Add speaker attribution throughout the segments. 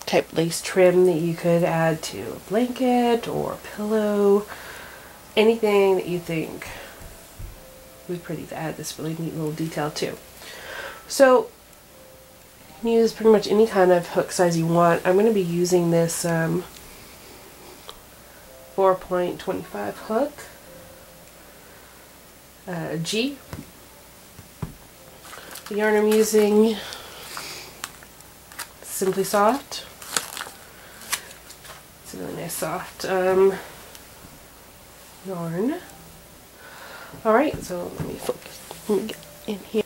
Speaker 1: type lace trim that you could add to a blanket or a pillow. Anything that you think would be pretty to add this really neat little detail too. So you can use pretty much any kind of hook size you want. I'm going to be using this 4.25 hook, G. The yarn I'm using, Simply Soft. It's a really nice soft yarn. Alright, so let me focus. Let me get in here.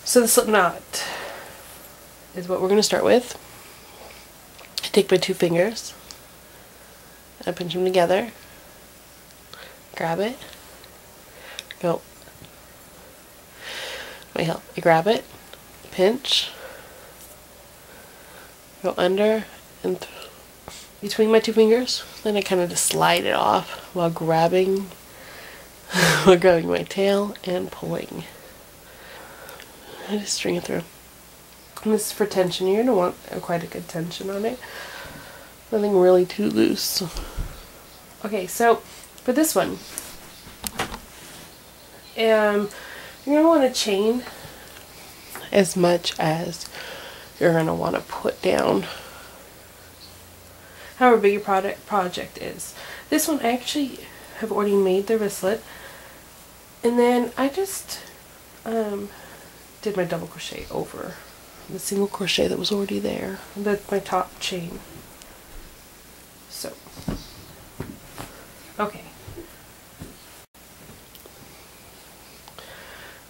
Speaker 1: So the slip knot is what we're going to start with. I take my 2 fingers, I pinch them together, grab it, go, my help, I grab it, pinch, go under and between my 2 fingers, then I kind of just slide it off while grabbing my tail and pulling. I just string it through. And this is for tension. You're going to want quite a good tension on it. Nothing really too loose. Okay, so for this one, you're going to want to chain as much as you're going to want to put down, however big your project is. This one I actually have already made the wristlet, and then I just did my double crochet over the single crochet that was already there. That's my top chain. So, okay.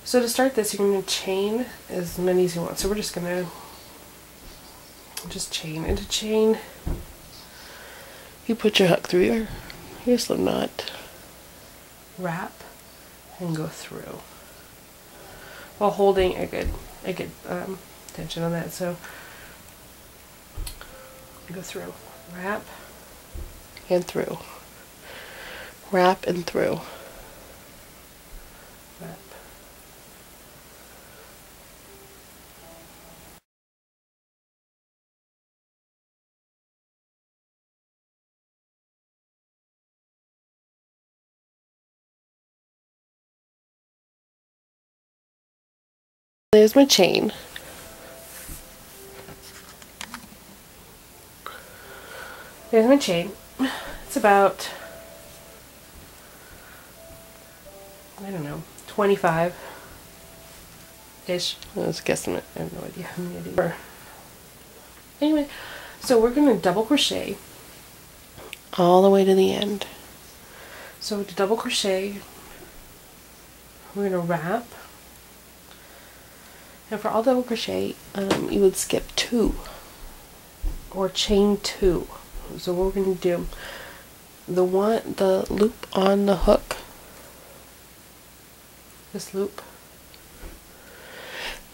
Speaker 1: So to start this, you're going to chain as many as you want. So we're just going to just chain into chain. You put your hook through your slip knot, wrap, and go through, while holding a good tension on that. So go through, wrap, and through, wrap and through, wrap. There's my chain. There's my chain. It's about, I don't know, 25-ish. I was guessing it. I have no idea how many I did. Anyway, so we're going to double crochet all the way to the end. So to double crochet, we're going to wrap. And for all double crochet, you would skip 2 or chain 2. So what we're going to do, the loop on the hook, this loop,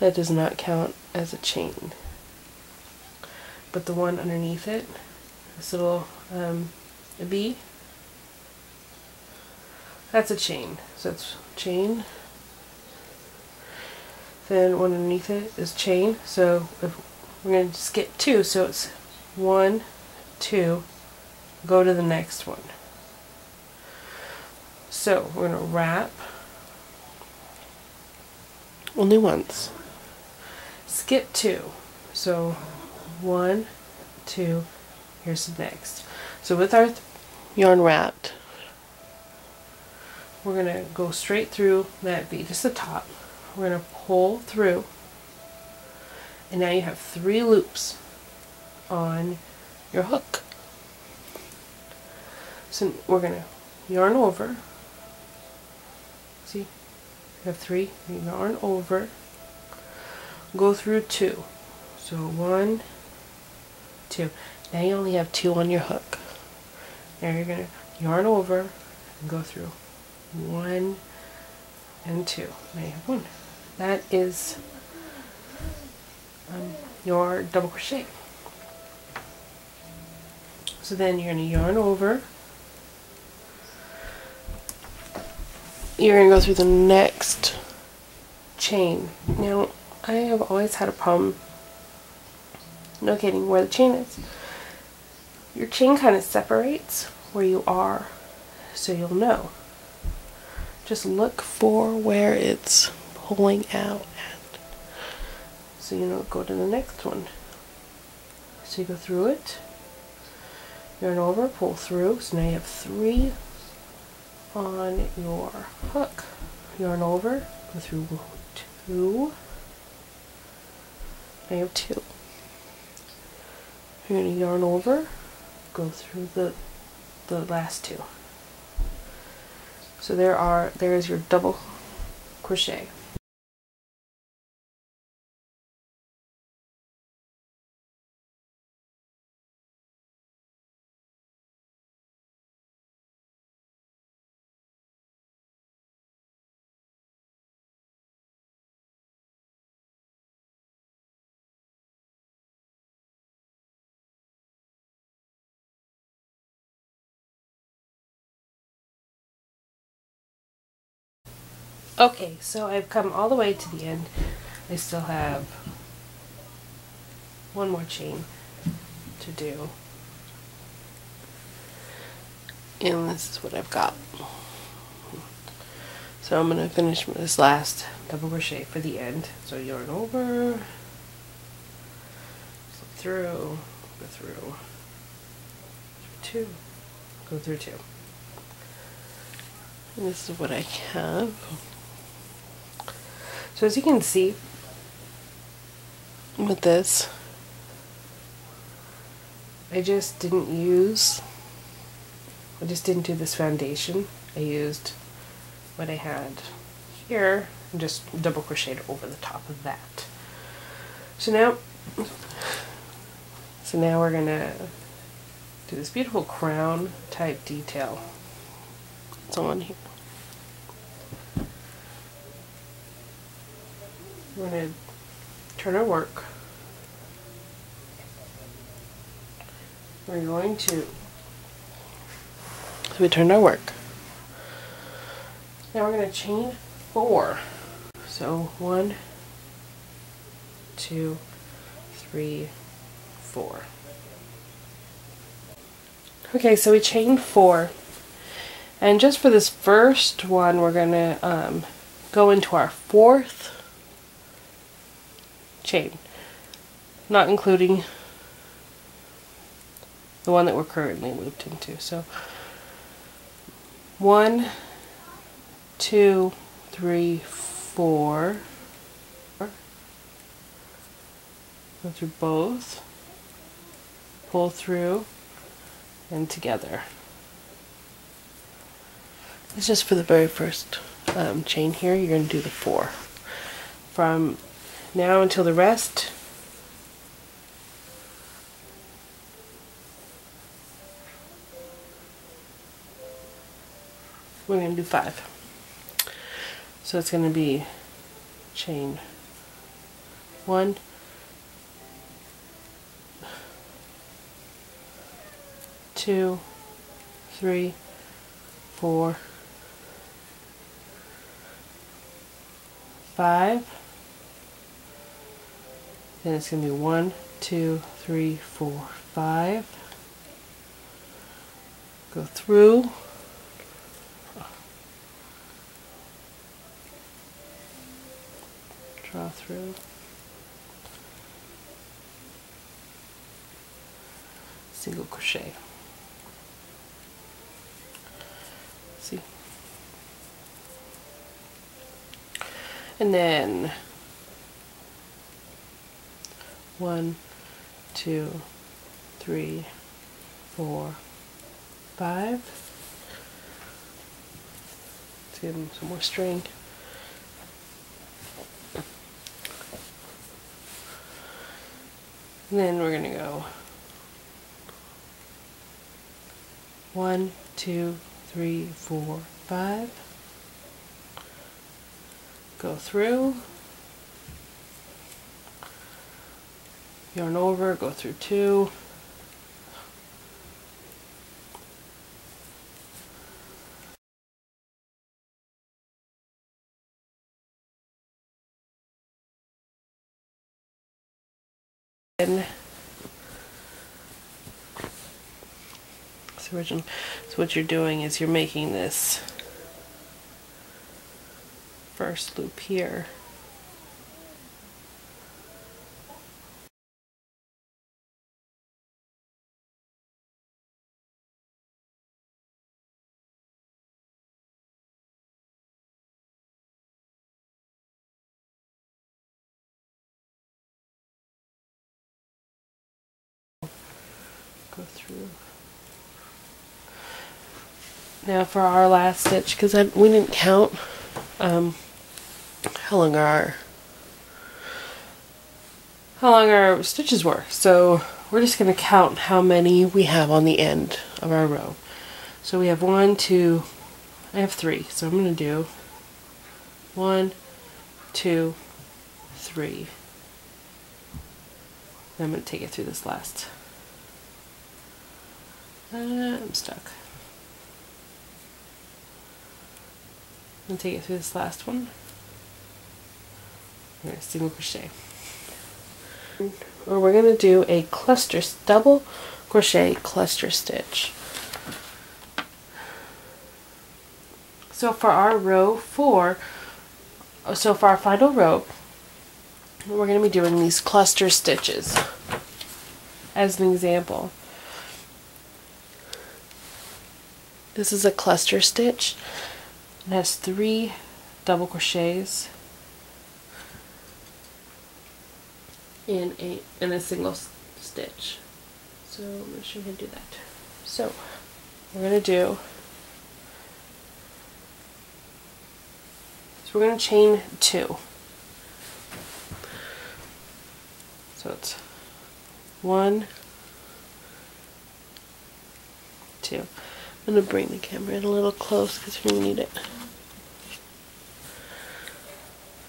Speaker 1: that does not count as a chain. But the one underneath it, this little V, that's a chain. So it's chain. Then one underneath it is chain. So if we're going to skip 2, so it's 1, 2, go to the next one. So we're going to wrap only once, skip 2, so 1, 2, here's the next. So with our yarn wrapped, we're going to go straight through that V, just the top. We're going to pull through, and now you have 3 loops on your hook. So we're going to yarn over. See, you have 3. You yarn over, go through 2. So 1, 2. Now you only have 2 on your hook. Now you're going to yarn over and go through 1 and 2. Now you have 1. That is your double crochet. So then you're going to yarn over. You're going to go through the next chain. Now, I have always had a problem locating where the chain is. Your chain kind of separates where you are, so you'll know. Just look for where it's pulling out at. So you know, go to the next one. So you go through it, yarn over, pull through. So now you have 3 on your hook. Yarn over, go through 2. Now you have 2. You're going to yarn over, go through the last 2. So there is your double crochet. Okay, so I've come all the way to the end. I still have one more chain to do. And this is what I've got. So I'm going to finish this last double crochet for the end. So yarn over, slip through, go through 2, go through 2. And this is what I have. So as you can see with this, I just didn't do this foundation. I used what I had here and just double crocheted over the top of that. So now we're gonna do this beautiful crown type detail. It's on here. We're going to turn our work. We're going to, so we turned our work. Now we're going to chain 4. So 1, 2, 3, 4. Okay, so we chained 4. And just for this first one, we're going to go into our 4th chain, not including the one that we're currently looped into. So 1, 2, 3, 4. Go through both, pull through, and together. It's just for the very first chain here. You're going to do the 4. From now until the rest, we're going to do 5. So it's going to be chain 1, 2, 3, 4, 5. Then it's going to be 1, 2, 3, 4, 5. Go through. Draw through. Single crochet. See? And then 1, 2, 3, 4, 5. Let's give them some more string. And then we're going to go 1, 2, 3, 4, 5. Go through. Yarn over, go through 2. And this original. So what you're doing is you're making this first loop here. Go through. Now for our last stitch, because we didn't count how long our stitches were, so we're just going to count how many we have on the end of our row. So we have 1, 2, I have 3, so I'm going to do 1, 2, 3. Then I'm going to take it through this last. I'm stuck. I'm going to take it through this last one. I'm going to single crochet. Or we're going to do a double crochet cluster stitch. So for our row 4, so for our final row, we're going to be doing these cluster stitches as an example. This is a cluster stitch. It has 3 double crochets in a single stitch. So I'm going to show you how to do that. So we're going to we're going to chain 2. So it's 1, 2. I'm going to bring the camera in a little close because we need it.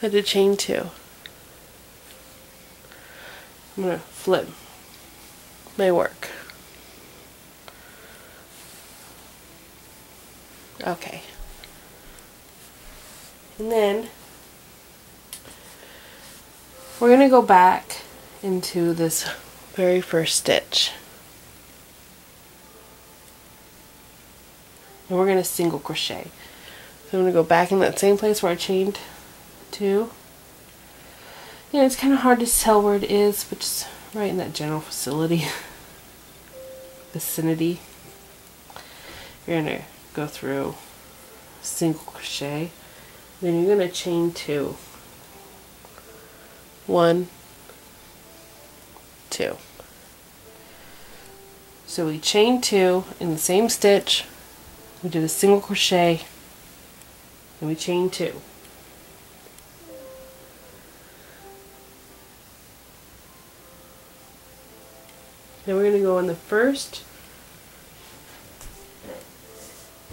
Speaker 1: I did chain 2. I'm going to flip my work. Okay. And then we're going to go back into this very first stitch. And we're going to single crochet. So I'm going to go back in that same place where I chained 2. Yeah, it's kind of hard to tell where it is, but just right in that general vicinity. You're going to go through single crochet. Then you're going to chain 2. 1, 2. So we chain 2 in the same stitch. We did a single crochet and we chain 2. Then we're going to go in the first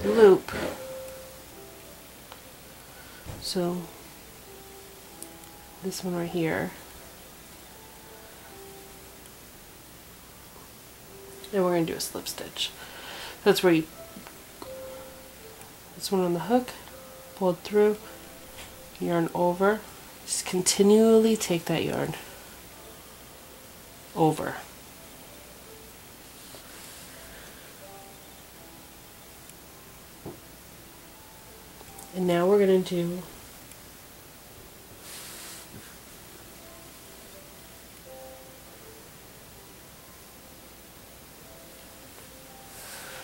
Speaker 1: loop. So this one right here. And we're going to do a slip stitch. That's where you, this one on the hook, pull it through, yarn over, just continually take that yarn over. And now we're going to do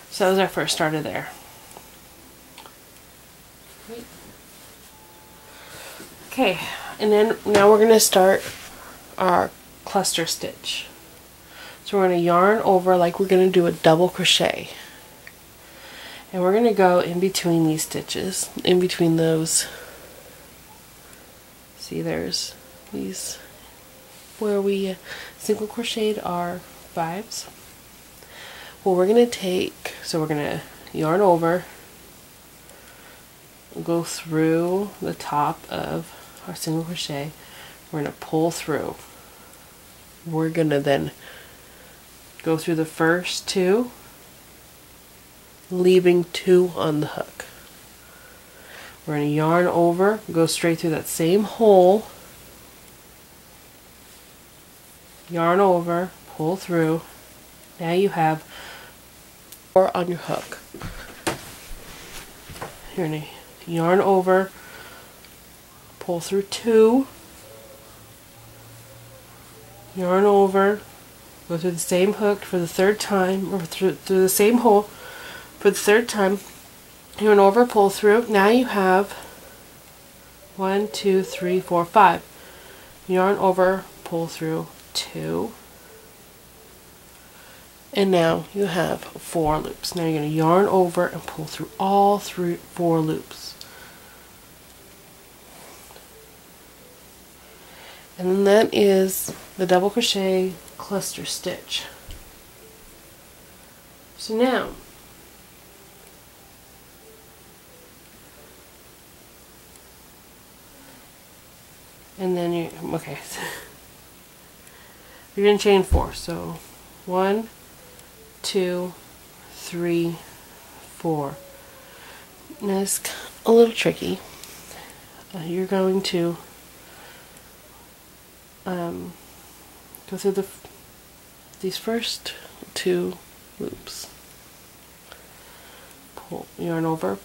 Speaker 1: so that was our first starter there. Okay, and then now we're going to start our cluster stitch. So we're going to yarn over like we're going to do a double crochet. And we're going to go in between these stitches, in between those. See, there's these where we single crocheted our 5s. Well, we're going to take, so we're going to yarn over, go through the top of our single crochet. We're going to pull through. We're going to then go through the first 2, leaving 2 on the hook. We're going to yarn over, go straight through that same hole, yarn over, pull through. Now you have or on your hook. You're going to yarn over, pull through 2, yarn over, go through the same hook for the 3rd time, or through the same hole for the 3rd time, yarn over, pull through. Now you have 1, 2, 3, 4, 5. Yarn over, pull through 2, and now you have 4 loops. Now you're going to yarn over and pull through all 4 loops. And then that is the double crochet cluster stitch. So now and then you're going to chain 4. So 1, 2, 3, 4. Now it's a little tricky. You're going to go through these first 2 loops. Pull, yarn over,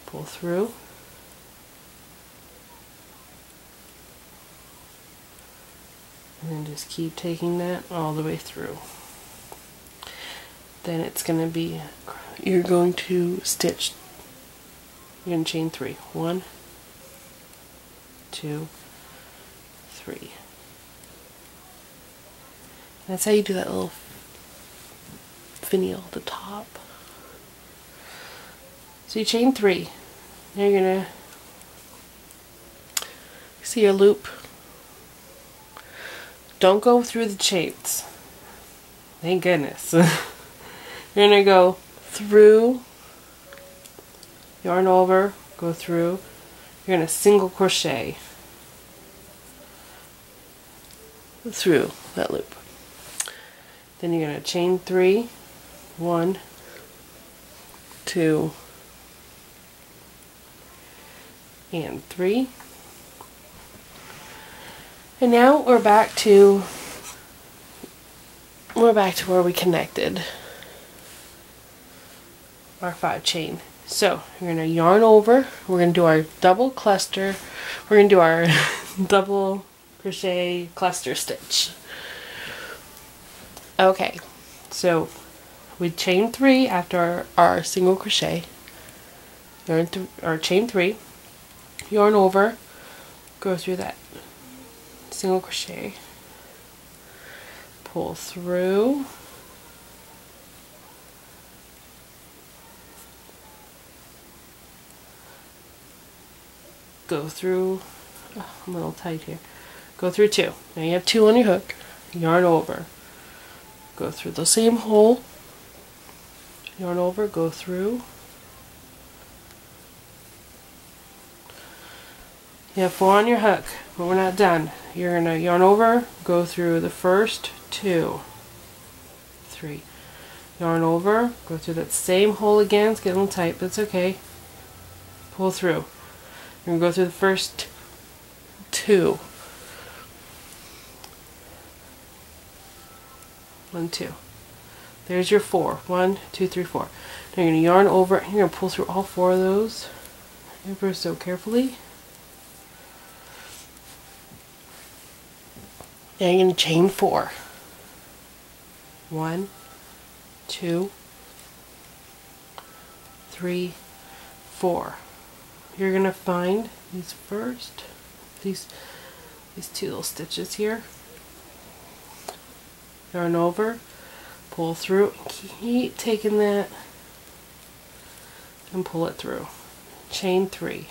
Speaker 1: pull through, and then just keep taking that all the way through. Then it's going to be, you're going to stitch, you're going to chain 3. 1, 2, 3. That's how you do that little finial at the top. So you chain 3. Now you're going to see your loop. Don't go through the chains. Thank goodness. You're going to go through, yarn over, go through. You're going to single crochet through that loop. Then you're going to chain 3, 1, 2, and 3. And now we're back to where we connected our 5 chain. So you're going to yarn over. We're going to do our double cluster. We're going to do our double crochet cluster stitch. Okay, so we chain 3 after our single crochet. Chain 3, yarn over, go through that single crochet, pull through, go through, oh, I'm a little tight here, go through 2. Now you have 2 on your hook, yarn over, go through the same hole, yarn over, go through. You have 4 on your hook, but we're not done. You're going to yarn over, go through the first 2, 3. Yarn over, go through that same hole again. It's getting a little tight, but it's okay. Pull through. You're going to go through the first 2. 1, 2. There's your 4. 1, 2, 3, 4. Now you're going to yarn over, and you're going to pull through all 4 of those ever so carefully. Now you're going to chain 4. 1, 2, 3, 4. You're going to find these 2 little stitches here. Yarn over, pull through, keep taking that and pull it through. Chain 3.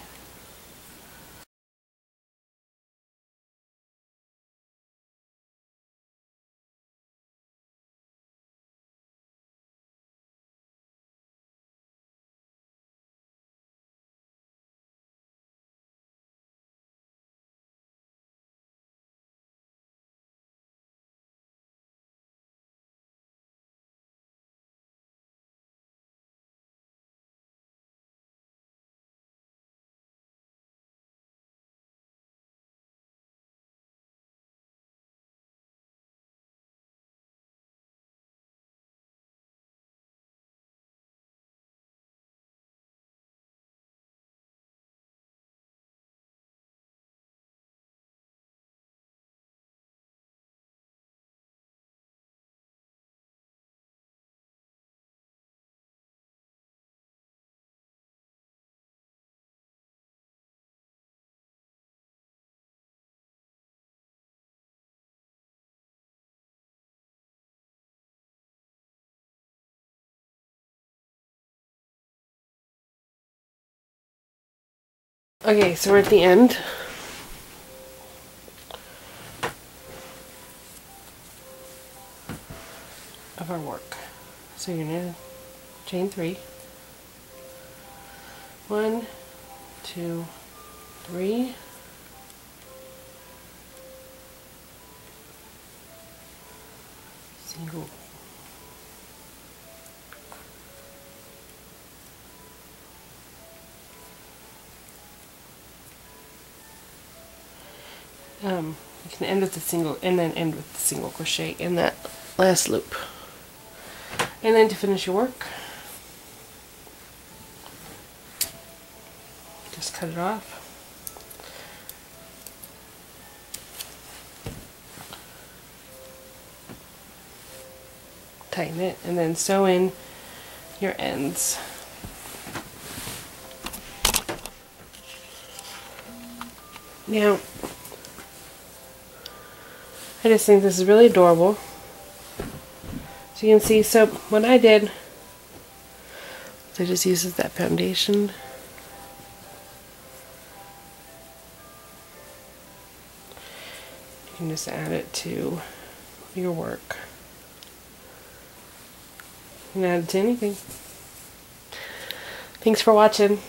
Speaker 1: Okay, so we're at the end. Of our work. So you're going to chain 3. 1, 2, 3. Single. You can end with the single and then end with the single crochet in that last loop. And then to finish your work, just cut it off. Tighten it and then sew in your ends. Now, I just think this is really adorable. So you can see, so what I did, I just uses that foundation. You can just add it to your work. You can add it to anything. Thanks for watching.